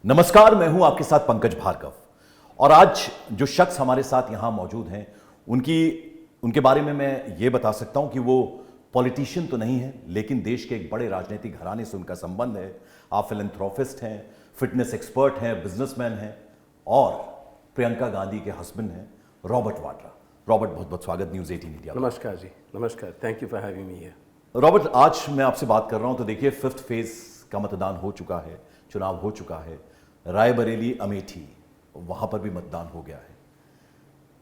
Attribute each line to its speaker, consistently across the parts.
Speaker 1: नमस्कार, मैं हूं आपके साथ पंकज भार्गव। और आज जो शख्स हमारे साथ यहां मौजूद हैं उनके बारे में मैं ये बता सकता हूं कि वो पॉलिटिशियन तो नहीं है, लेकिन देश के एक बड़े राजनीतिक घराने से उनका संबंध है। आप फिलैंथ्रोपिस्ट हैं, फिटनेस एक्सपर्ट हैं, बिजनेसमैन हैं और प्रियंका गांधी के हस्बैंड हैं रॉबर्ट वाड्रा। रॉबर्ट, बहुत बहुत स्वागत न्यूज़ 18 इंडिया।
Speaker 2: नमस्कार जी, नमस्कार। Thank you for having me here.
Speaker 1: Robert, आज मैं आपसे बात कर रहा हूं तो देखिए, 5th फेज का मतदान हो चुका है, चुनाव हो चुका है। रायबरेली, अमेठी, वहां पर भी मतदान हो गया है।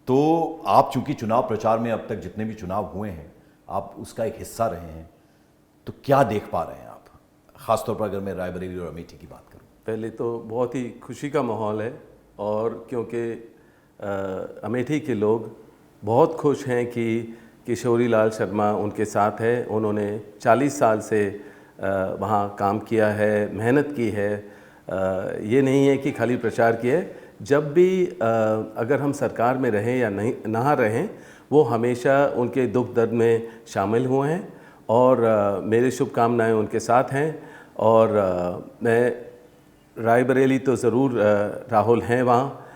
Speaker 1: तो आप चूंकि चुनाव प्रचार में अब तक जितने भी चुनाव हुए हैं आप उसका एक हिस्सा रहे हैं, तो क्या देख पा रहे हैं आप, खासतौर पर अगर मैं रायबरेली और अमेठी की बात करूं?
Speaker 2: पहले तो बहुत ही खुशी का माहौल है, और क्योंकि अमेठी के लोग बहुत खुश हैं कि किशोरी लाल शर्मा उनके साथ है। उन्होंने 40 साल से वहाँ काम किया है, मेहनत की है। ये नहीं है कि खाली प्रचार किया है। जब भी अगर हम सरकार में रहें या नहीं ना रहें, वो हमेशा उनके दुख दर्द में शामिल हुए हैं, और मेरी शुभकामनाएं उनके साथ हैं। और मैं रायबरेली तो ज़रूर, राहुल हैं वहाँ,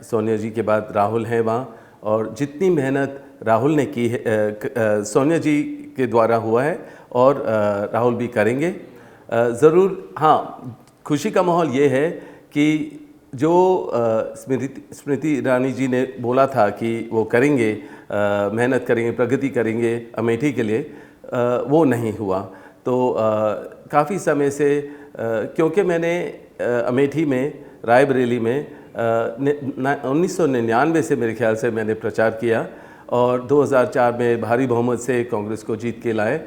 Speaker 2: सोनिया जी के बाद राहुल हैं वहाँ, और जितनी मेहनत राहुल ने की है सोनिया जी के द्वारा हुआ है, और राहुल भी करेंगे ज़रूर। हाँ, खुशी का माहौल ये है कि जो स्मृति ईरानी जी ने बोला था कि वो करेंगे, मेहनत करेंगे, प्रगति करेंगे अमेठी के लिए, वो नहीं हुआ। तो काफ़ी समय से, क्योंकि मैंने अमेठी में, रायबरेली में 1999 से मेरे ख्याल से मैंने प्रचार किया, और 2004 में भारी बहुमत से कांग्रेस को जीत के लाए।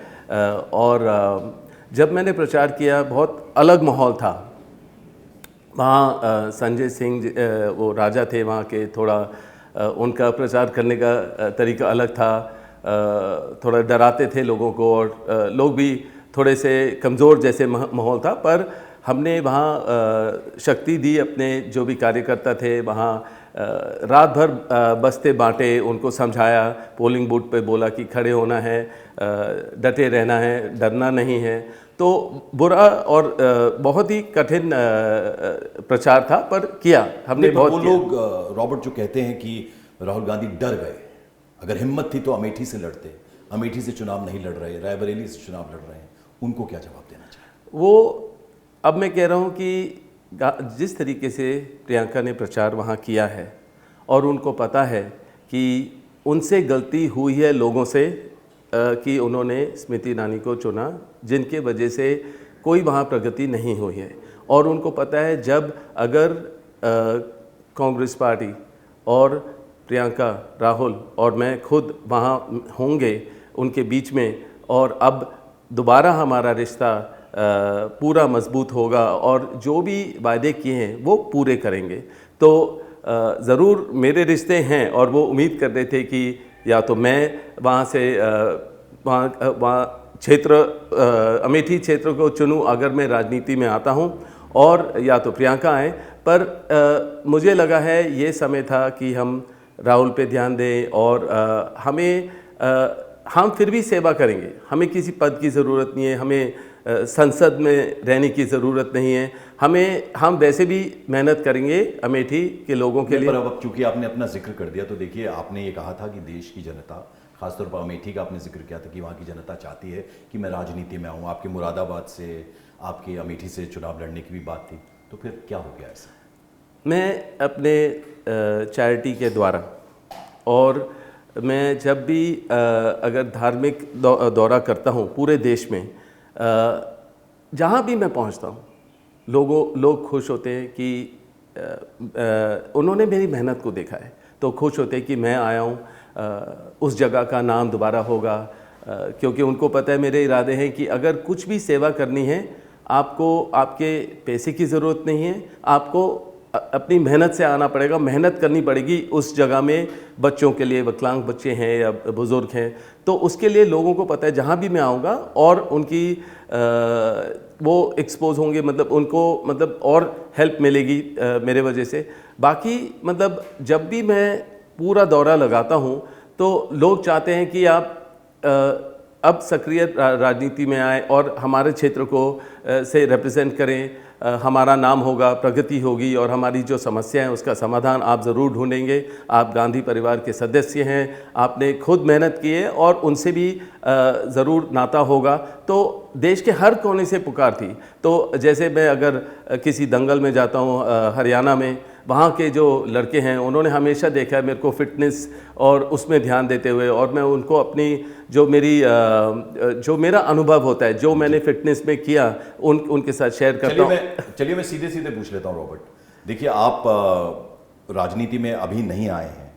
Speaker 2: और जब मैंने प्रचार किया, बहुत अलग माहौल था वहाँ। संजय सिंह वो राजा थे वहाँ के, थोड़ा उनका प्रचार करने का तरीका अलग था। थोड़ा डराते थे लोगों को, और लोग भी थोड़े से कमज़ोर जैसे माहौल था। पर हमने वहाँ शक्ति दी, अपने जो भी कार्यकर्ता थे वहाँ रात भर बस्ते बांटे, उनको समझाया, पोलिंग बूथ पे बोला कि खड़े होना है, डटे रहना है, डरना नहीं है। तो बुरा और बहुत ही कठिन प्रचार था, पर किया हमने बहुत।
Speaker 1: वो लोग रॉबर्ट जो कहते हैं कि राहुल गांधी डर गए, अगर हिम्मत थी तो अमेठी से लड़ते, अमेठी से चुनाव नहीं लड़ रहे, रायबरेली से चुनाव लड़ रहे हैं, उनको क्या जवाब देना चाहिए?
Speaker 2: वो अब मैं कह रहा हूँ कि जिस तरीके से प्रियंका ने प्रचार वहाँ किया है, और उनको पता है कि उनसे गलती हुई है लोगों से, कि उन्होंने स्मृति ईरानी को चुना, जिनके वजह से कोई वहाँ प्रगति नहीं हुई है। और उनको पता है, जब अगर कांग्रेस पार्टी और प्रियंका, राहुल और मैं खुद वहाँ होंगे उनके बीच में, और अब दोबारा हमारा रिश्ता पूरा मजबूत होगा, और जो भी वायदे किए हैं वो पूरे करेंगे। तो ज़रूर मेरे रिश्ते हैं, और वो उम्मीद कर रहे थे कि या तो मैं वहाँ से वहाँ क्षेत्र, अमेठी क्षेत्र को चुनूँ अगर मैं राजनीति में आता हूँ, और या तो प्रियंका आए। पर मुझे लगा है ये समय था कि हम राहुल पे ध्यान दें, और हम फिर भी सेवा करेंगे। हमें किसी पद की ज़रूरत नहीं है, हमें संसद में रहने की ज़रूरत नहीं है, हम वैसे भी मेहनत करेंगे अमेठी के लोगों के लिए।
Speaker 1: पर अब चूंकि आपने अपना जिक्र कर दिया, तो देखिए, आपने ये कहा था कि देश की जनता, खासतौर पर अमेठी का आपने जिक्र किया था कि वहाँ की जनता चाहती है कि मैं राजनीति में आऊँ। आपके मुरादाबाद से, आपके अमेठी से चुनाव लड़ने की भी बात थी, तो फिर क्या हो गया ऐसा?
Speaker 2: मैं अपने चैरिटी के द्वारा, और मैं जब भी अगर धार्मिक दौरा करता हूँ पूरे देश में, जहाँ भी मैं पहुँचता हूँ, लोग खुश होते हैं कि उन्होंने मेरी मेहनत को देखा है, तो खुश होते हैं कि मैं आया हूँ, उस जगह का नाम दोबारा होगा। क्योंकि उनको पता है मेरे इरादे हैं कि अगर कुछ भी सेवा करनी है, आपको आपके पैसे की ज़रूरत नहीं है, आपको अपनी मेहनत से आना पड़ेगा, मेहनत करनी पड़ेगी उस जगह में। बच्चों के लिए, विकलांग बच्चे हैं या बुज़ुर्ग हैं, तो उसके लिए लोगों को पता है जहाँ भी मैं आऊँगा, और उनकी वो एक्सपोज होंगे, मतलब उनको और हेल्प मिलेगी मेरे वजह से। बाकी जब भी मैं पूरा दौरा लगाता हूँ, तो लोग चाहते हैं कि आप अब सक्रिय राजनीति में आए और हमारे क्षेत्र को से रिप्रेजेंट करें। हमारा नाम होगा, प्रगति होगी और हमारी जो समस्या है उसका समाधान आप ज़रूर ढूंढेंगे। आप गांधी परिवार के सदस्य हैं, आपने खुद मेहनत की है और उनसे भी ज़रूर नाता होगा। तो देश के हर कोने से पुकार थी। तो जैसे मैं अगर किसी दंगल में जाता हूँ हरियाणा में, वहाँ के जो लड़के हैं उन्होंने हमेशा देखा है मेरे को फिटनेस और उसमें ध्यान देते हुए, और मैं उनको अपनी जो मेरा अनुभव होता है, जो मैंने फिटनेस में किया, उनके साथ शेयर करता हूँ।
Speaker 1: चलिए मैं सीधे सीधे पूछ लेता हूँ रॉबर्ट। देखिए, आप राजनीति में अभी नहीं आए हैं,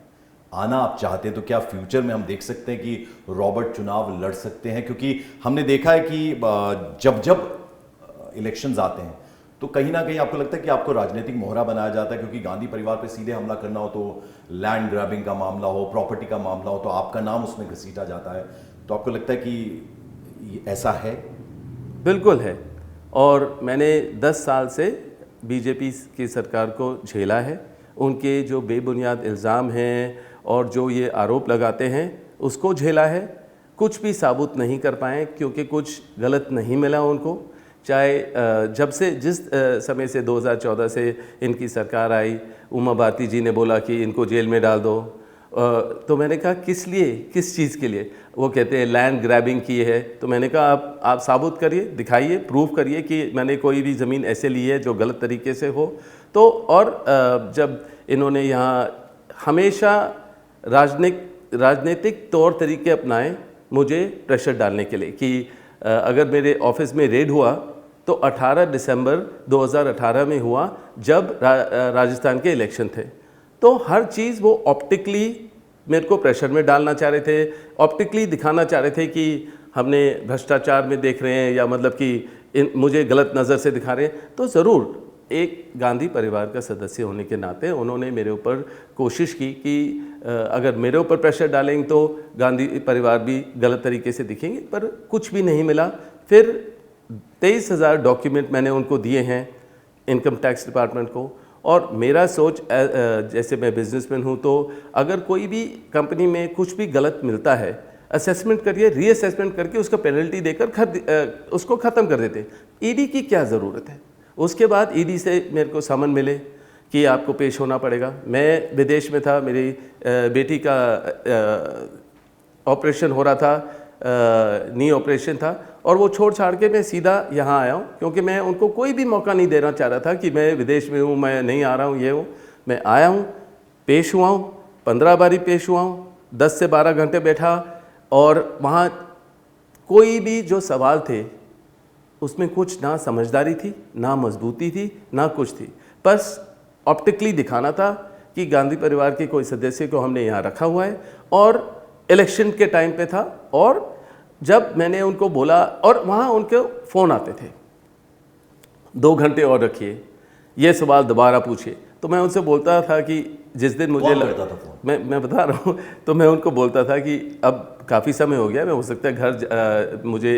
Speaker 1: आना आप चाहते हैं, तो क्या फ्यूचर में हम देख सकते हैं कि रॉबर्ट चुनाव लड़ सकते हैं? क्योंकि हमने देखा है कि जब जब इलेक्शंस आते हैं तो कहीं ना कहीं आपको लगता है कि आपको राजनीतिक मोहरा बनाया जाता है, क्योंकि गांधी परिवार पे सीधे हमला करना हो, तो लैंड ग्रैबिंग का मामला हो, प्रॉपर्टी का मामला हो, तो आपका नाम उसमें घसीटा जाता है। तो आपको लगता है कि ऐसा है?
Speaker 2: बिल्कुल है। और मैंने 10 साल से बीजेपी की सरकार को झेला है। उनके जो बेबुनियाद इल्ज़ाम हैं और जो ये आरोप लगाते हैं उसको झेला है। कुछ भी साबुत नहीं कर पाए, क्योंकि कुछ गलत नहीं मिला उनको। चाहे जब से जिस समय से 2014 से इनकी सरकार आई, उमा भारती जी ने बोला कि इनको जेल में डाल दो, तो मैंने कहा किस लिए, किस चीज़ के लिए? वो कहते हैं लैंड ग्रैबिंग की है। तो मैंने कहा आप साबुत करिए, दिखाइए, प्रूव करिए कि मैंने कोई भी ज़मीन ऐसे ली है जो गलत तरीके से हो। तो और जब इन्होंने यहाँ हमेशा राजनीतिक तौर तरीके अपनाए मुझे प्रेशर डालने के लिए कि अगर मेरे ऑफिस में रेड हुआ तो 18 दिसंबर 2018 में हुआ, जब राजस्थान के इलेक्शन थे। तो हर चीज़ वो ऑप्टिकली मेरे को प्रेशर में डालना चाह रहे थे, ऑप्टिकली दिखाना चाह रहे थे कि हमने भ्रष्टाचार में देख रहे हैं, या मतलब कि मुझे गलत नज़र से दिखा रहे हैं। तो ज़रूर एक गांधी परिवार का सदस्य होने के नाते उन्होंने मेरे ऊपर कोशिश की कि अगर मेरे ऊपर प्रेशर डालेंगे तो गांधी परिवार भी गलत तरीके से दिखेंगे, पर कुछ भी नहीं मिला। फिर 23,000 डॉक्यूमेंट मैंने उनको दिए हैं इनकम टैक्स डिपार्टमेंट को। और मेरा सोच, जैसे मैं बिजनेसमैन हूँ, तो अगर कोई भी कंपनी में कुछ भी गलत मिलता है, असेसमेंट करिए, रीअसेसमेंट करके उसका पेनल्टी देकर उसको ख़त्म कर देते। ईडी की क्या ज़रूरत है? उसके बाद ईडी से मेरे को समन मिले कि आपको पेश होना पड़ेगा। मैं विदेश में था, मेरी बेटी का ऑपरेशन हो रहा था, नी ऑपरेशन था, और वो छोड़ छाड़ के मैं सीधा यहाँ आया हूँ, क्योंकि मैं उनको कोई भी मौका नहीं देना चाह रहा था कि मैं विदेश में हूँ, मैं नहीं आ रहा हूँ, ये हूँ। मैं आया हूँ, पेश हुआ हूँ, 15 बारी पेश हुआ हूँ, 10 से 12 घंटे बैठा, और वहाँ कोई भी जो सवाल थे उसमें कुछ ना समझदारी थी, ना मजबूती थी, ना कुछ थी। बस ऑप्टिकली दिखाना था कि गांधी परिवार के कोई सदस्य को हमने यहाँ रखा हुआ है। और इलेक्शन के टाइम पे था, और जब मैंने उनको बोला, और वहाँ उनके फ़ोन आते थे, 2 घंटे और रखिए, ये सवाल दोबारा पूछिए। तो मैं उनसे बोलता था कि जिस दिन मुझे
Speaker 1: लगता था फोन,
Speaker 2: मैं बता रहा हूँ, तो मैं उनको बोलता था कि अब काफ़ी समय हो गया, मैं हो सकता है घर मुझे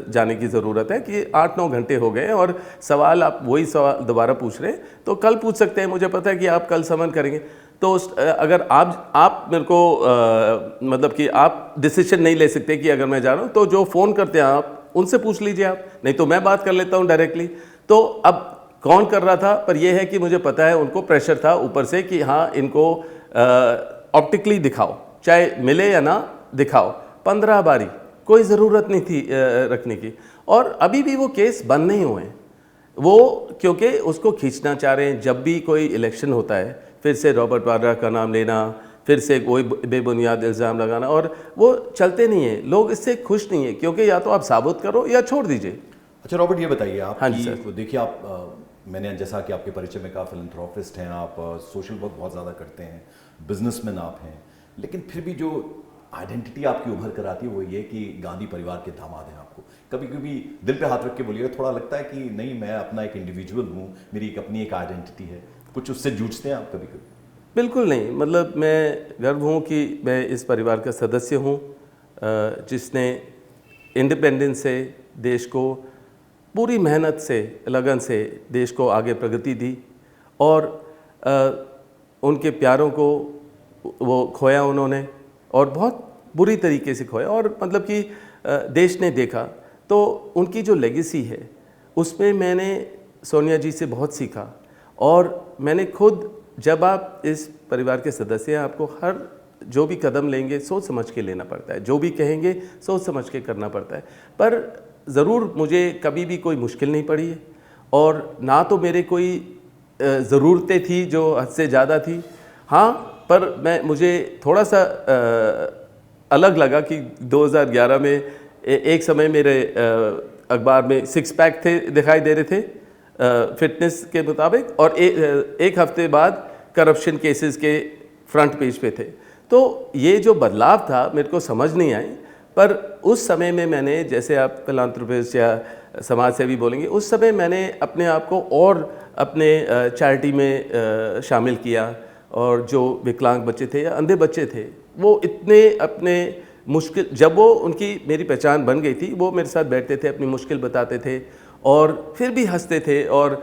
Speaker 2: जाने की ज़रूरत है, कि 8-9 घंटे हो गए और सवाल आप वही सवाल दोबारा पूछ रहे हैं, तो कल पूछ सकते हैं, मुझे पता है कि आप कल समन करेंगे। तो अगर आप मेरे को मतलब कि आप डिसीजन नहीं ले सकते कि अगर मैं जा रहा हूँ, तो जो फ़ोन करते हैं आप उनसे पूछ लीजिए आप, नहीं तो मैं बात कर लेता हूँ डायरेक्टली। तो अब कौन कर रहा था, पर यह है कि मुझे पता है उनको प्रेशर था ऊपर से कि हाँ, इनको ऑप्टिकली दिखाओ, चाहे मिले या ना दिखाओ। 15 बारी, कोई ज़रूरत नहीं थी रखने की। और अभी भी वो केस बंद नहीं हुए हैं, वो क्योंकि उसको खींचना चाह रहे हैं। जब भी कोई इलेक्शन होता है, फिर से रॉबर्ट वाड्रा का नाम लेना, फिर से कोई बेबुनियाद इल्ज़ाम लगाना, और वो चलते नहीं है। लोग इससे खुश नहीं है, क्योंकि या तो आप साबित करो या छोड़ दीजिए।
Speaker 1: अच्छा रॉबर्ट, ये बताइए आप,
Speaker 2: हाँ जी सर।
Speaker 1: देखिए आप, मैंने जैसा कि आपके परिचय में कहा, फिलैंथ्रोपिस्ट हैं आप, सोशल वर्क बहुत ज़्यादा करते हैं, बिजनेसमैन आप हैं, लेकिन फिर भी जो आइडेंटिटी आपकी उभर कर आती है वो ये कि गांधी परिवार के दामाद हैं। आपको कभी कभी दिल पे हाथ रख के बोलिएगा, थोड़ा लगता है कि नहीं, मैं अपना एक इंडिविजुअल हूँ, मेरी अपनी एक आइडेंटिटी है, कुछ उससे जूझते हैं आप कभी कभी?
Speaker 2: बिल्कुल नहीं, मतलब मैं गर्व हूँ कि मैं इस परिवार का सदस्य हूँ, जिसने इंडिपेंडेंस से देश को पूरी मेहनत से, लगन से देश को आगे प्रगति दी, और उनके प्यारों को वो खोया उन्होंने, और बहुत बुरी तरीके से खोया। और मतलब कि देश ने देखा, तो उनकी जो लेगेसी है उसमें मैंने सोनिया जी से बहुत सीखा। और मैंने खुद, जब आप इस परिवार के सदस्य हैं, आपको हर जो भी कदम लेंगे सोच समझ के लेना पड़ता है, जो भी कहेंगे सोच समझ के करना पड़ता है। पर ज़रूर मुझे कभी भी कोई मुश्किल नहीं पड़ी है, और ना तो मेरे कोई ज़रूरतें थी जो हद से ज़्यादा थी। हाँ, पर मुझे थोड़ा सा अलग लगा कि 2011 में एक समय मेरे अखबार में 6 पैक थे, दिखाई दे रहे थे फिटनेस के मुताबिक, और एक हफ्ते बाद करप्शन केसेस के फ्रंट पेज पे थे। तो ये जो बदलाव था मेरे को समझ नहीं आई, पर उस समय में मैंने, जैसे आप फिलांथ्रोपिस्ट या समाज सेवी बोलेंगे, उस समय मैंने अपने आप को और अपने चैरिटी में शामिल किया। और जो विकलांग बच्चे थे या अंधे बच्चे थे, वो इतने अपने मुश्किल, जब वो उनकी मेरी पहचान बन गई थी, वो मेरे साथ बैठते थे, अपनी मुश्किल बताते थे और फिर भी हंसते थे। और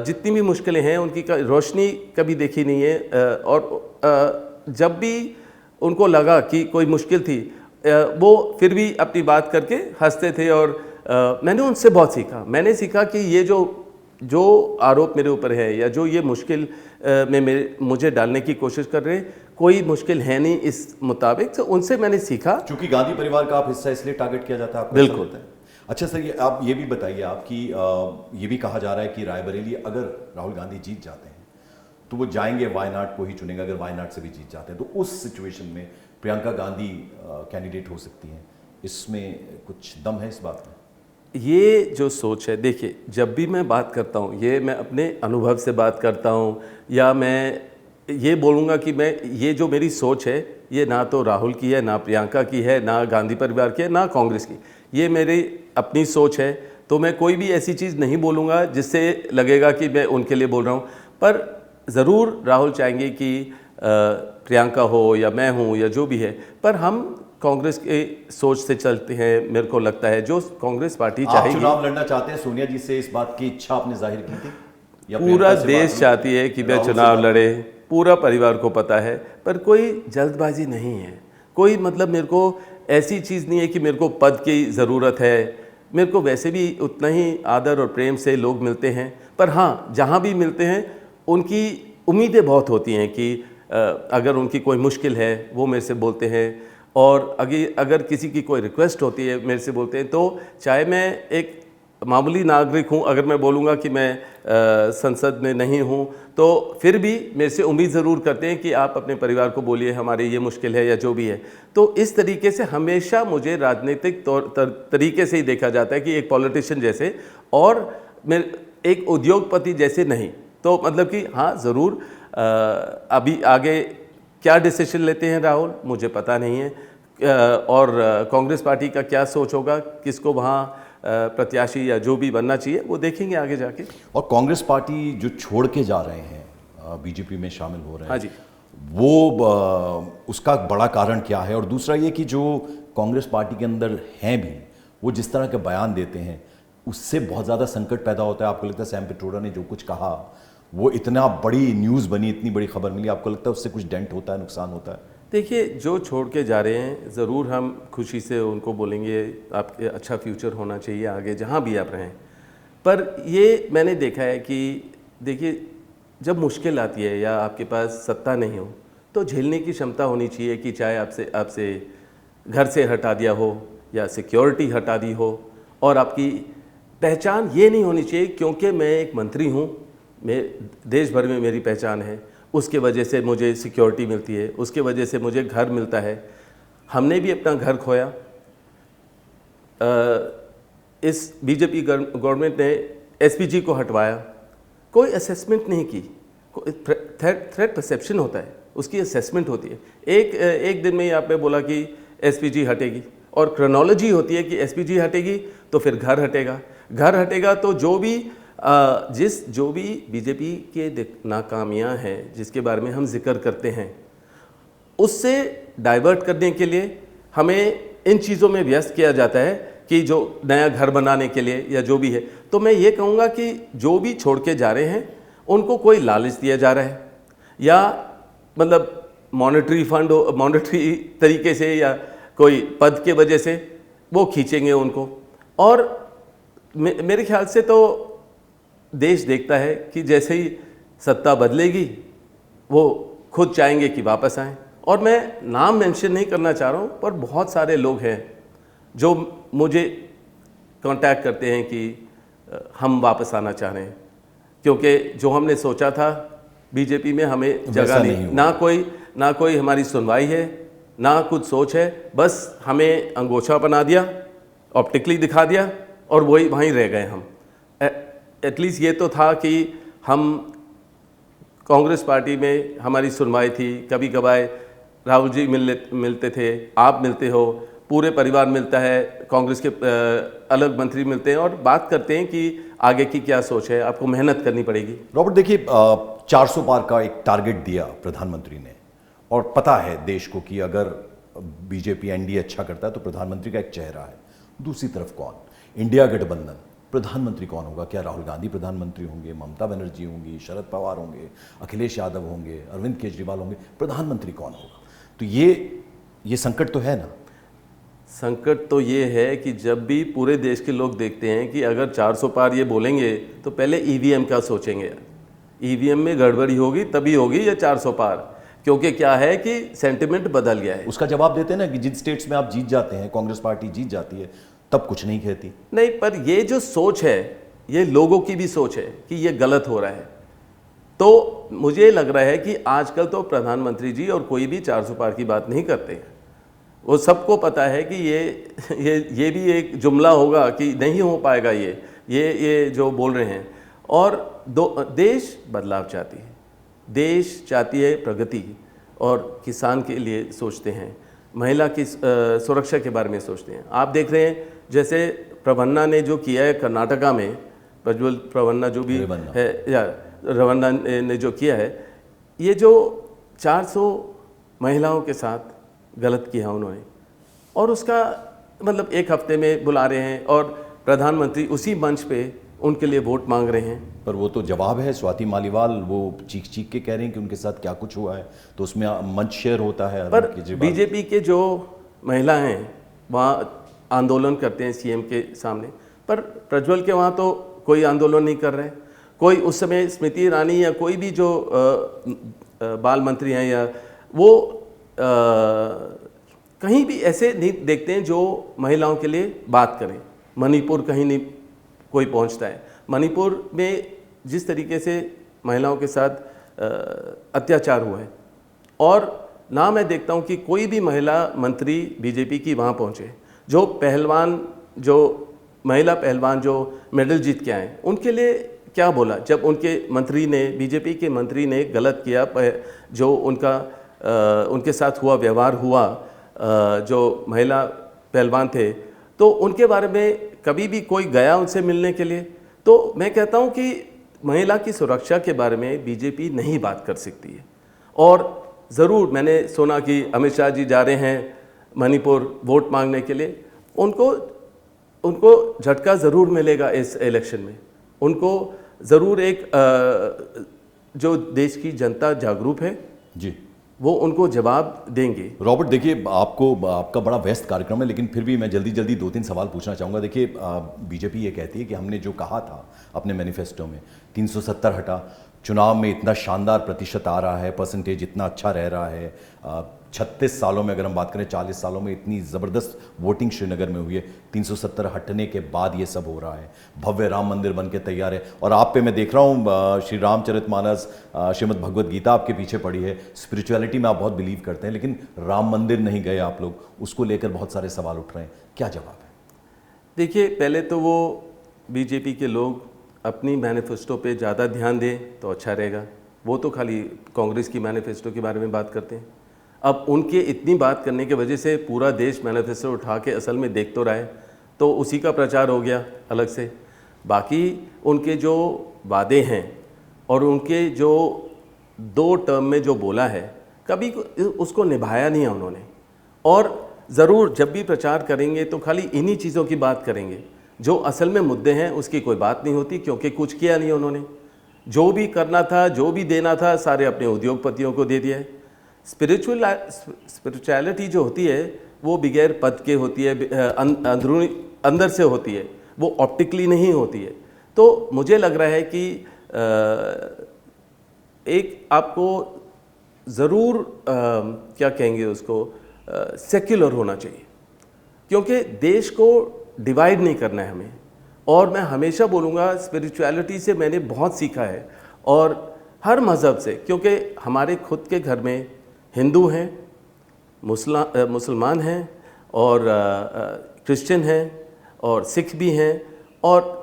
Speaker 2: जितनी भी मुश्किलें हैं उनकी रोशनी कभी देखी नहीं है। और जब भी उनको लगा कि कोई मुश्किल थी, वो फिर भी अपनी बात करके हंसते थे। और मैंने उनसे बहुत सीखा। मैंने सीखा कि ये जो आरोप मेरे ऊपर है या जो ये मुश्किल में मुझे डालने की कोशिश कर रहे हैं, कोई मुश्किल है नहीं इस मुताबिक। तो उनसे मैंने सीखा।
Speaker 1: क्योंकि गांधी परिवार का आप हिस्सा इसलिए टारगेट किया जाता है, आपको
Speaker 2: बिल्कुल।
Speaker 1: ऐसा लगता है? अच्छा सर, आप ये भी बताइए, आपकी ये भी कहा जा रहा है कि रायबरेली अगर राहुल गांधी जीत जाते हैं तो वो जाएंगे वायनाड को ही चुनेंगे, अगर वायनाड से भी जीत जाते हैं तो उस सिचुएशन में प्रियंका गांधी कैंडिडेट हो सकती हैं। इसमें कुछ दम है इस बात में?
Speaker 2: ये जो सोच है, देखिए, जब भी मैं बात करता हूँ, ये मैं अपने अनुभव से बात करता हूँ, या मैं ये बोलूँगा कि ये जो मेरी सोच है, ये ना तो राहुल की है, ना प्रियंका की है, ना गांधी परिवार की है, ना कांग्रेस की। ये मेरी अपनी सोच है। तो मैं कोई भी ऐसी चीज़ नहीं बोलूँगा जिससे लगेगा कि मैं उनके लिए बोल रहा हूँ। पर ज़रूर राहुल चाहेंगे कि प्रियंका हो या मैं हूँ या जो भी है, पर हम कांग्रेस के सोच से चलते हैं। मेरे को लगता है जो कांग्रेस पार्टी चाहेगी।
Speaker 1: आप चुनाव लड़ना चाहते हैं? सोनिया जी से इस बात की इच्छा आपने जाहिर की थी? या
Speaker 2: पूरा देश चाहती है कि मैं चुनाव लड़े, पूरा परिवार को पता है, पर कोई जल्दबाजी नहीं है। कोई मतलब मेरे को ऐसी चीज़ नहीं है कि मेरे को पद की ज़रूरत है। मेरे को वैसे भी उतना ही आदर और प्रेम से लोग मिलते हैं, पर हाँ, जहाँ भी मिलते हैं उनकी उम्मीदें बहुत होती हैं कि अगर उनकी कोई मुश्किल है वो मेरे से बोलते हैं, और अगर किसी की कोई रिक्वेस्ट होती है मेरे से बोलते हैं। तो चाहे मैं एक मामूली नागरिक हूँ, अगर मैं बोलूँगा कि मैं संसद में नहीं हूँ, तो फिर भी मेरे से उम्मीद ज़रूर करते हैं कि आप अपने परिवार को बोलिए हमारी ये मुश्किल है या जो भी है। तो इस तरीके से हमेशा मुझे राजनीतिक तरीके से ही देखा जाता है कि एक पॉलिटिशियन जैसे, और एक उद्योगपति जैसे नहीं। तो मतलब कि हाँ, ज़रूर अभी आगे क्या डिसीजन लेते हैं राहुल, मुझे पता नहीं है। और कांग्रेस पार्टी का क्या सोच होगा, किसको वहाँ प्रत्याशी या जो भी बनना चाहिए, वो देखेंगे आगे जाके।
Speaker 1: और कांग्रेस पार्टी जो छोड़ के जा रहे हैं, बीजेपी में शामिल हो रहे हैं,
Speaker 2: हाँ जी,
Speaker 1: वो उसका बड़ा कारण क्या है? और दूसरा ये कि जो कांग्रेस पार्टी के अंदर हैं भी, वो जिस तरह के बयान देते हैं उससे बहुत ज़्यादा संकट पैदा होता है। आपको लगता है सैम पिट्रोडा ने जो कुछ कहा, वो इतना बड़ी न्यूज़ बनी, इतनी बड़ी खबर मिली, आपको लगता है उससे कुछ डेंट होता है, नुकसान होता है?
Speaker 2: देखिए, जो छोड़ के जा रहे हैं ज़रूर हम खुशी से उनको बोलेंगे आपके अच्छा फ्यूचर होना चाहिए आगे जहाँ भी आप रहें। पर ये मैंने देखा है कि देखिए, जब मुश्किल आती है या आपके पास सत्ता नहीं हो, तो झेलने की क्षमता होनी चाहिए कि चाहे आपसे घर से हटा दिया हो या सिक्योरिटी हटा दी हो, और आपकी पहचान ये नहीं होनी चाहिए क्योंकि मैं एक मंत्री हूँ, मैं देश भर में मेरी पहचान है, उसके वजह से मुझे सिक्योरिटी मिलती है, उसके वजह से मुझे घर मिलता है। हमने भी अपना घर खोया। इस बीजेपी गवर्नमेंट ने एसपीजी को हटवाया, कोई असेसमेंट नहीं की। थ्रेट परसेप्शन होता है, उसकी असेसमेंट होती है। एक दिन में ही आपने बोला कि एसपीजी हटेगी, और क्रोनोलॉजी होती है कि एसपीजी हटेगी तो फिर घर हटेगा, घर हटेगा तो जो भी बीजेपी के नाकामियां हैं जिसके बारे में हम जिक्र करते हैं, उससे डाइवर्ट करने के लिए हमें इन चीज़ों में व्यस्त किया जाता है कि जो नया घर बनाने के लिए या जो भी है। तो मैं ये कहूँगा कि जो भी छोड़ के जा रहे हैं उनको कोई लालच दिया जा रहा है, या मतलब मॉनेटरी तरीके से या कोई पद के वजह से वो खींचेंगे उनको। और मेरे ख्याल से तो देश देखता है कि जैसे ही सत्ता बदलेगी वो खुद चाहेंगे कि वापस आएं। और मैं नाम मेंशन नहीं करना चाह रहा हूँ, पर बहुत सारे लोग हैं जो मुझे कांटेक्ट करते हैं कि हम वापस आना चाह रहे हैं, क्योंकि जो हमने सोचा था बीजेपी में हमें जगह नहीं, ना कोई हमारी सुनवाई है, ना कुछ सोच है, बस हमें अंगोछा बना दिया, ऑप्टिकली दिखा दिया और वहीं रह गए हम। एटलीस्ट ये तो था कि हम कांग्रेस पार्टी में हमारी सुनवाई थी, कभी कभार राहुल जी मिलते थे, आप मिलते हो, पूरे परिवार मिलता है, कांग्रेस के अलग मंत्री मिलते हैं और बात करते हैं कि आगे की क्या सोच है, आपको मेहनत करनी पड़ेगी।
Speaker 1: रॉबर्ट, देखिए 400 पार का एक टारगेट दिया प्रधानमंत्री ने, और पता है देश को कि अगर बीजेपी एनडीए अच्छा करता है तो प्रधानमंत्री का एक चेहरा है। दूसरी तरफ कौन? इंडिया गठबंधन, प्रधानमंत्री कौन होगा? क्या राहुल गांधी प्रधानमंत्री होंगे, ममता बनर्जी होंगी, शरद पवार होंगे, अखिलेश यादव होंगे, अरविंद केजरीवाल होंगे? प्रधानमंत्री कौन होगा? तो ये संकट तो है ना।
Speaker 2: संकट तो ये है कि जब भी पूरे देश के लोग देखते हैं कि अगर 400 पार ये बोलेंगे तो पहले ईवीएम का सोचेंगे, ईवीएम में गड़बड़ी होगी तभी होगी ये 400 पार, क्योंकि क्या है कि सेंटिमेंट बदल गया है।
Speaker 1: उसका जवाब देते हैं ना कि जिन स्टेट्स में आप जीत जाते हैं, कांग्रेस पार्टी जीत जाती है, तब कुछ नहीं कहती।
Speaker 2: नहीं, पर ये जो सोच है ये लोगों की भी सोच है कि ये गलत हो रहा है। तो मुझे लग रहा है कि आजकल तो प्रधानमंत्री जी और कोई भी 400 पार की बात नहीं करते हैं। वो सबको पता है कि ये भी एक जुमला होगा कि नहीं हो पाएगा ये जो बोल रहे हैं। और देश बदलाव चाहती है, देश चाहती है प्रगति, और किसान के लिए सोचते हैं, महिला की सुरक्षा के बारे में सोचते हैं। आप देख रहे हैं जैसे प्रबन्ना ने जो किया है कर्नाटका में, प्रज्वल प्रबन्ना जो भी है, या रवन्ना ने जो किया है, ये जो 400 महिलाओं के साथ गलत किया उन्होंने, और उसका मतलब एक हफ्ते में बुला रहे हैं और प्रधानमंत्री उसी मंच पे उनके लिए वोट मांग रहे हैं।
Speaker 1: पर वो तो जवाब है, स्वाति मालीवाल वो चीख चीख के कह रहे हैं कि उनके साथ क्या कुछ हुआ है, तो उसमें मंच शेयर होता है।
Speaker 2: पर बीजेपी के जो महिला हैं वहाँ आंदोलन करते हैं सीएम के सामने, पर प्रज्वल के वहाँ तो कोई आंदोलन नहीं कर रहे। कोई उस समय स्मृति ईरानी या कोई भी जो बाल मंत्री हैं या वो कहीं भी ऐसे नहीं देखते हैं जो महिलाओं के लिए बात करें। मणिपुर कहीं नहीं कोई पहुंचता है। मणिपुर में जिस तरीके से महिलाओं के साथ अत्याचार हुआ है, और ना मैं देखता हूं कि कोई भी महिला मंत्री बीजेपी की वहां पहुंचे। जो पहलवान, जो महिला पहलवान जो मेडल जीत के आए, उनके लिए क्या बोला जब उनके मंत्री ने, बीजेपी के मंत्री ने गलत किया, जो उनके साथ हुआ व्यवहार हुआ, जो महिला पहलवान थे, तो उनके बारे में कभी भी कोई गया उनसे मिलने के लिए? तो मैं कहता हूं कि महिला की सुरक्षा के बारे में बीजेपी नहीं बात कर सकती है। और ज़रूर मैंने सुना कि अमित शाह जी जा रहे हैं मणिपुर वोट मांगने के लिए। उनको झटका ज़रूर मिलेगा इस इलेक्शन में। उनको ज़रूर एक जो देश की जनता जागरूक है
Speaker 1: जी,
Speaker 2: वो उनको जवाब देंगे।
Speaker 1: रॉबर्ट, देखिए आपका बड़ा व्यस्त कार्यक्रम है, लेकिन फिर भी मैं जल्दी 2-3 सवाल पूछना चाहूँगा। देखिए बीजेपी ये कहती है कि हमने जो कहा था अपने मैनिफेस्टो में 370 हटा, चुनाव में इतना शानदार प्रतिशत आ रहा है, परसेंटेज इतना अच्छा रह रहा है, 36 सालों में अगर हम बात करें 40 सालों में इतनी ज़बरदस्त वोटिंग श्रीनगर में हुई है, 370 हटने के बाद ये सब हो रहा है, भव्य राम मंदिर बन के तैयार है। और आप पे मैं देख रहा हूँ श्री रामचरितमानस, श्रीमद् भगवद गीता आपके पीछे पड़ी है, स्पिरिचुअलिटी में आप बहुत बिलीव करते हैं, लेकिन राम मंदिर नहीं गए आप लोग, उसको लेकर बहुत सारे सवाल उठ रहे हैं, क्या जवाब है?
Speaker 2: देखिए, पहले तो वो बीजेपी के लोग अपनी मैनिफेस्टो पे ज़्यादा ध्यान दें तो अच्छा रहेगा। वो तो खाली कांग्रेस की मैनिफेस्टो के बारे में बात करते हैं। अब उनके इतनी बात करने की वजह से पूरा देश मैनिफेस्टो उठा के असल में देख तो रहा है, तो उसी का प्रचार हो गया अलग से। बाकी उनके जो वादे हैं और उनके जो 2 टर्म में जो बोला है, कभी उसको निभाया नहीं है उन्होंने। और ज़रूर जब भी प्रचार करेंगे तो खाली इन्हीं चीज़ों की बात करेंगे, जो असल में मुद्दे हैं उसकी कोई बात नहीं होती, क्योंकि कुछ किया नहीं उन्होंने। जो भी करना था, जो भी देना था, सारे अपने उद्योगपतियों को दे दिया है। स्पिरिचुअलिटी जो होती है वो बगैर पद के होती है, अंदरूनी अंदर से होती है, वो ऑप्टिकली नहीं होती है। तो मुझे लग रहा है कि एक आपको ज़रूर क्या कहेंगे उसको, सेक्युलर होना चाहिए, क्योंकि देश को डिवाइड नहीं करना है हमें। और मैं हमेशा बोलूँगा, स्पिरिचुअलिटी से मैंने बहुत सीखा है, और हर मज़हब से, क्योंकि हमारे खुद के घर में हिंदू हैं, मुसलमान हैं, और क्रिश्चियन हैं, और सिख भी हैं, और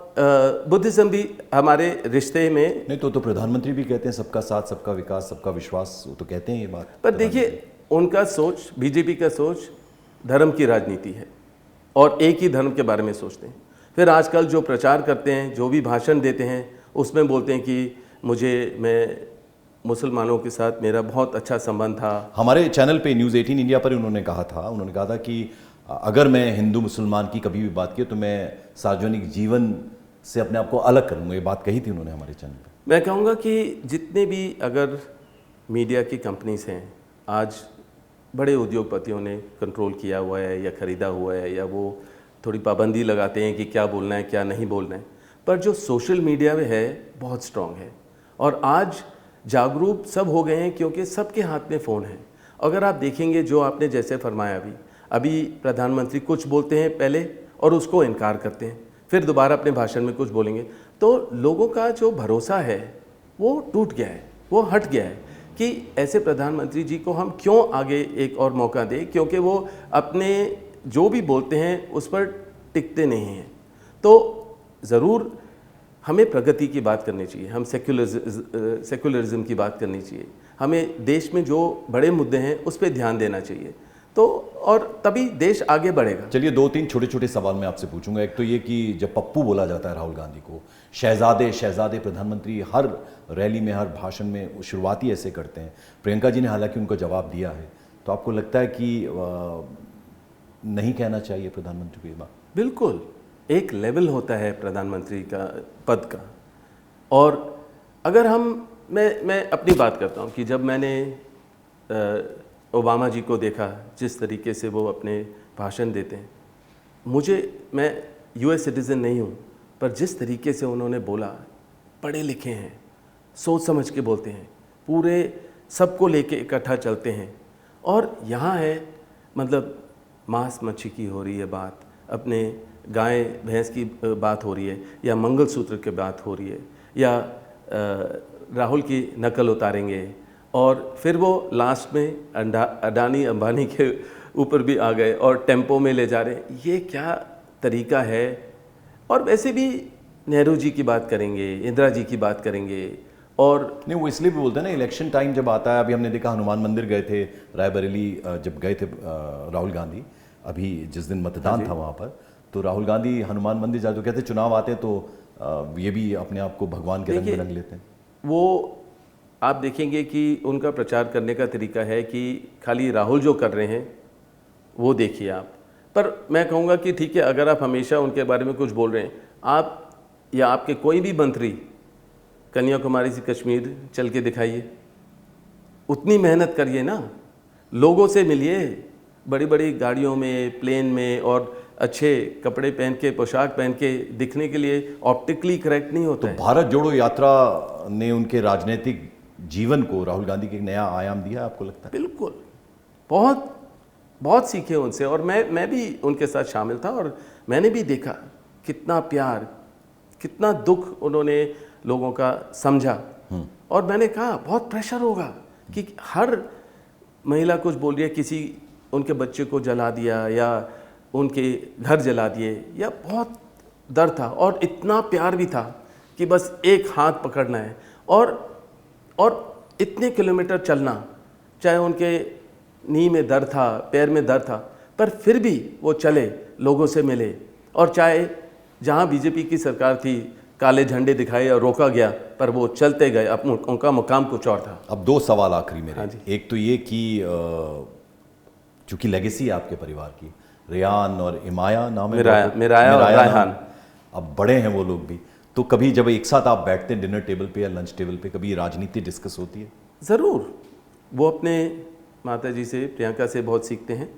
Speaker 2: बुद्धिज़्म भी हमारे रिश्ते में।
Speaker 1: नहीं तो प्रधानमंत्री भी कहते हैं सबका साथ, सबका विकास, सबका विश्वास, वो तो कहते हैं ये बात।
Speaker 2: पर देखिए, उनका सोच, बीजेपी का सोच धर्म की राजनीति है, और एक ही धर्म के बारे में सोचते हैं। फिर आजकल जो प्रचार करते हैं, जो भी भाषण देते हैं, उसमें बोलते हैं कि मैं मुसलमानों के साथ मेरा बहुत अच्छा संबंध था।
Speaker 1: हमारे चैनल पे न्यूज़ 18 इंडिया पर उन्होंने कहा था कि अगर मैं हिंदू मुसलमान की कभी भी बात की तो मैं सार्वजनिक जीवन से अपने आप को अलग करूँगा, ये बात कही थी उन्होंने हमारे चैनल पे।
Speaker 2: मैं कहूँगा कि जितने भी अगर मीडिया की कंपनीज हैं, आज बड़े उद्योगपतियों ने कंट्रोल किया हुआ है या ख़रीदा हुआ है, या वो थोड़ी पाबंदी लगाते हैं कि क्या बोलना है क्या नहीं बोलना है, पर जो सोशल मीडिया में है बहुत स्ट्रांग है। और आज जागरूक सब हो गए हैं, क्योंकि सबके हाथ में फ़ोन है। अगर आप देखेंगे, जो आपने जैसे फरमाया अभी प्रधानमंत्री कुछ बोलते हैं पहले और उसको इनकार करते हैं, फिर दोबारा अपने भाषण में कुछ बोलेंगे, तो लोगों का जो भरोसा है वो टूट गया है, वो हट गया है कि ऐसे प्रधानमंत्री जी को हम क्यों आगे एक और मौका दें, क्योंकि वो अपने जो भी बोलते हैं उस पर टिकते नहीं हैं। तो ज़रूर हमें प्रगति की बात करनी चाहिए, हम सेक्युलरिज्म की बात करनी चाहिए, हमें देश में जो बड़े मुद्दे हैं उस पर ध्यान देना चाहिए, तो और तभी देश आगे बढ़ेगा।
Speaker 1: चलिए 2-3 छोटे-छोटे सवाल मैं आपसे पूछूंगा। एक तो ये कि जब पप्पू बोला जाता है राहुल गांधी को, शहजादे प्रधानमंत्री हर रैली में, हर भाषण में शुरुआती ऐसे करते हैं। प्रियंका जी ने हालांकि उनको जवाब दिया है, तो आपको लगता है कि नहीं कहना चाहिए प्रधानमंत्री को ये बात?
Speaker 2: बिल्कुल, एक लेवल होता है प्रधानमंत्री का पद का। और अगर मैं अपनी बात करता हूँ कि जब मैंने ओबामा जी को देखा, जिस तरीके से वो अपने भाषण देते हैं, मैं यूएस सिटीज़न नहीं हूँ, पर जिस तरीके से उन्होंने बोला, पढ़े लिखे हैं, सोच समझ के बोलते हैं, पूरे सबको लेके इकट्ठा चलते हैं। और यहाँ है, मतलब मांस मच्छी की हो रही है बात, अपने गाय भैंस की बात हो रही है, या मंगलसूत्र की बात हो रही है, या राहुल की नकल उतारेंगे, और फिर वो लास्ट में अडानी अंबानी के ऊपर भी आ गए और टेम्पो में ले जा रहे हैं। ये क्या तरीका है? और वैसे भी नेहरू जी की बात करेंगे, इंदिरा जी की बात करेंगे, और
Speaker 1: नहीं, वो इसलिए भी बोलते हैं ना, इलेक्शन टाइम जब आता है, अभी हमने देखा हनुमान मंदिर गए थे रायबरेली, जब गए थे राहुल गांधी, अभी जिस दिन मतदान था वहाँ पर, तो राहुल गांधी हनुमान मंदिर जाते तो कहते चुनाव आते तो ये भी अपने आप को भगवान के रंग में रंग लेते हैं।
Speaker 2: वो आप देखेंगे कि उनका प्रचार करने का तरीका है कि खाली राहुल जो कर रहे हैं वो देखिए आप। पर मैं कहूँगा कि ठीक है, अगर आप हमेशा उनके बारे में कुछ बोल रहे हैं, आप या आपके कोई भी मंत्री कन्याकुमारी से कश्मीर चल के दिखाइए, उतनी मेहनत करिए ना, लोगों से मिलिए, बड़ी बड़ी गाड़ियों में, प्लेन में, और अच्छे कपड़े पहन के, पोशाक पहन के दिखने के लिए ऑप्टिकली करेक्ट नहीं होता है।
Speaker 1: भारत जोड़ो यात्रा ने उनके राजनीतिक जीवन को, राहुल गांधी के एक नया आयाम दिया है, आपको लगता है?
Speaker 2: बिल्कुल, बहुत बहुत सीखे उनसे, और मैं भी उनके साथ शामिल था, और मैंने भी देखा कितना प्यार, कितना दुख उन्होंने लोगों का समझा। और मैंने कहा बहुत प्रेशर होगा कि हर महिला कुछ बोल रही है, किसी उनके बच्चे को जला दिया या उनके घर जला दिए, या बहुत डर था, और इतना प्यार भी था कि बस एक हाथ पकड़ना है, और इतने किलोमीटर चलना, चाहे उनके नी में दर्द था, पैर में दर्द था, पर फिर भी वो चले, लोगों से मिले, और चाहे जहाँ बीजेपी की सरकार थी काले झंडे दिखाए और रोका गया, पर वो चलते गए, उनका मुकाम कुछ और था।
Speaker 1: अब 2 सवाल आखिरी मेरे।
Speaker 2: हाँ जी।
Speaker 1: एक तो ये कि चूंकि लेगेसी है आपके परिवार की, रेयान और इमाया नाम है,
Speaker 2: मिराया और रायहान,
Speaker 1: अब बड़े हैं वो लोग भी, तो कभी जब एक साथ आप बैठते हैं डिनर टेबल पे या लंच टेबल पे, कभी राजनीति डिस्कस होती है?
Speaker 2: ज़रूर। वो अपने माता जी से, प्रियंका से बहुत सीखते हैं,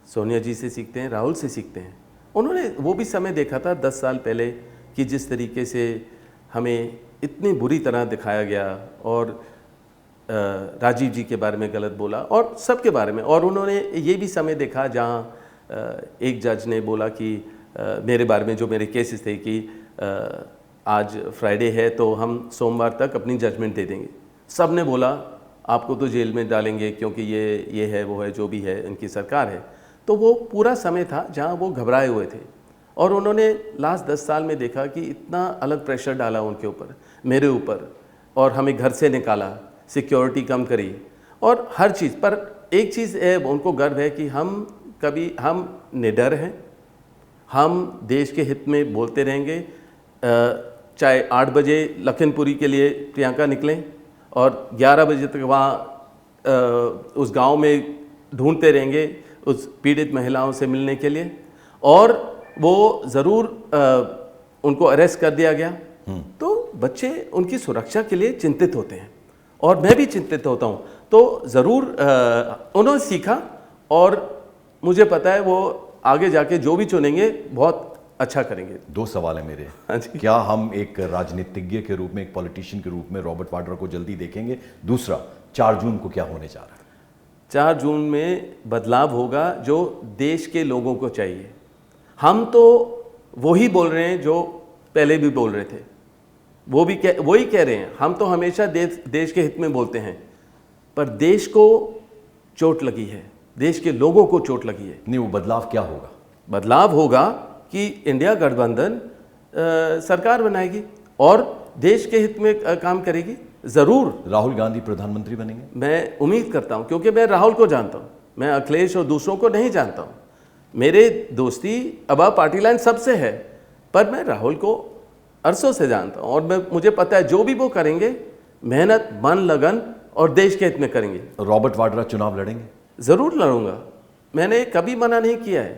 Speaker 2: सोनिया जी से सीखते हैं, राहुल से सीखते हैं। उन्होंने वो भी समय देखा था 10 साल पहले कि जिस तरीके से हमें इतनी बुरी तरह दिखाया गया और राजीव जी के बारे में गलत बोला और सबके बारे में। और उन्होंने ये भी समय देखा जहाँ एक जज ने बोला कि मेरे बारे में जो मेरे केसेस थे कि आज फ्राइडे है तो हम सोमवार तक अपनी जजमेंट दे देंगे। सब ने बोला आपको तो जेल में डालेंगे क्योंकि ये है वो है जो भी है, इनकी सरकार है। तो वो पूरा समय था जहाँ वो घबराए हुए थे और उन्होंने लास्ट 10 साल में देखा कि इतना अलग प्रेशर डाला उनके ऊपर, मेरे ऊपर, और हमें घर से निकाला, सिक्योरिटी कम करी और हर चीज़ पर। एक चीज़ है, उनको गर्व है कि हम निडर हैं, हम देश के हित में बोलते रहेंगे। चाहे 8 बजे लखनपुरी के लिए प्रियंका निकलें और 11 बजे तक वहाँ उस गांव में ढूंढते रहेंगे उस पीड़ित महिलाओं से मिलने के लिए, और वो ज़रूर उनको अरेस्ट कर दिया गया। तो बच्चे उनकी सुरक्षा के लिए चिंतित होते हैं और मैं भी चिंतित होता हूँ। तो ज़रूर उन्होंने सीखा और मुझे पता है वो आगे जाके जो भी चुनेंगे बहुत अच्छा करेंगे।
Speaker 1: 2 सवाल है मेरे।
Speaker 2: हाँ जी।
Speaker 1: क्या हम एक राजनीतिज्ञ के रूप में, एक पॉलिटिशियन के रूप में रॉबर्ट वाड्रा को जल्दी देखेंगे? दूसरा, 4 जून को क्या होने जा रहा है?
Speaker 2: 4 जून में बदलाव होगा जो देश के लोगों को चाहिए। हम तो वही बोल रहे हैं जो पहले भी बोल रहे थे, वही कह रहे हैं। हम तो हमेशा देश के हित में बोलते हैं, पर देश को चोट लगी है, देश के लोगों को चोट लगी है।
Speaker 1: नहीं, वो बदलाव क्या होगा?
Speaker 2: बदलाव होगा कि इंडिया गठबंधन सरकार बनाएगी और देश के हित में काम करेगी। ज़रूर
Speaker 1: राहुल गांधी प्रधानमंत्री बनेंगे?
Speaker 2: मैं उम्मीद करता हूं, क्योंकि मैं राहुल को जानता हूं, मैं अखिलेश और दूसरों को नहीं जानता हूं। मेरे दोस्ती अबव पार्टी लाइन सबसे है, पर मैं राहुल को अरसों से जानता हूं और मुझे पता है जो भी वो करेंगे मेहनत, मन, लगन और देश के हित में करेंगे।
Speaker 1: रॉबर्ट वाड्रा चुनाव लड़ेंगे?
Speaker 2: ज़रूर लड़ूंगा, मैंने कभी मना नहीं किया है,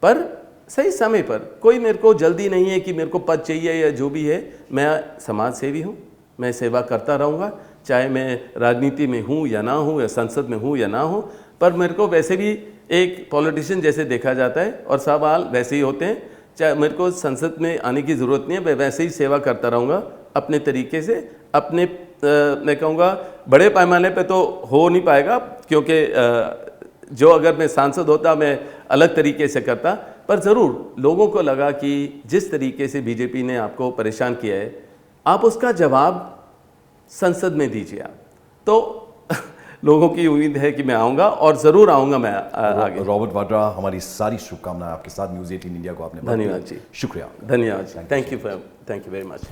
Speaker 2: पर सही समय पर। कोई मेरे को जल्दी नहीं है कि मेरे को पद चाहिए या जो भी है। मैं समाज सेवी हूँ, मैं सेवा करता रहूँगा, चाहे मैं राजनीति में हूँ या ना हूँ, या संसद में हूँ या ना हूँ। पर मेरे को वैसे भी एक पॉलिटिशियन जैसे देखा जाता है और सवाल वैसे ही होते हैं। चाहे मेरे को संसद में आने की ज़रूरत नहीं है, मैं वैसे ही सेवा करता रहूँगा अपने तरीके से। अपने मैं कहूँगा बड़े पैमाने पे तो हो नहीं पाएगा, क्योंकि जो अगर मैं सांसद होता मैं अलग तरीके से करता, पर ज़रूर लोगों को लगा कि जिस तरीके से बीजेपी ने आपको परेशान किया है, आप उसका जवाब संसद में दीजिए आप। तो लोगों की उम्मीद है कि मैं आऊँगा और ज़रूर आऊँगा मैं आगे।
Speaker 1: रॉबर्ट वाड्रा, हमारी सारी शुभकामनाएं आपके साथ। न्यूज़ 18 इंडिया को आपने
Speaker 2: धन्यवाद जी,
Speaker 1: शुक्रिया।
Speaker 2: धन्यवाद, थैंक यू वेरी मच।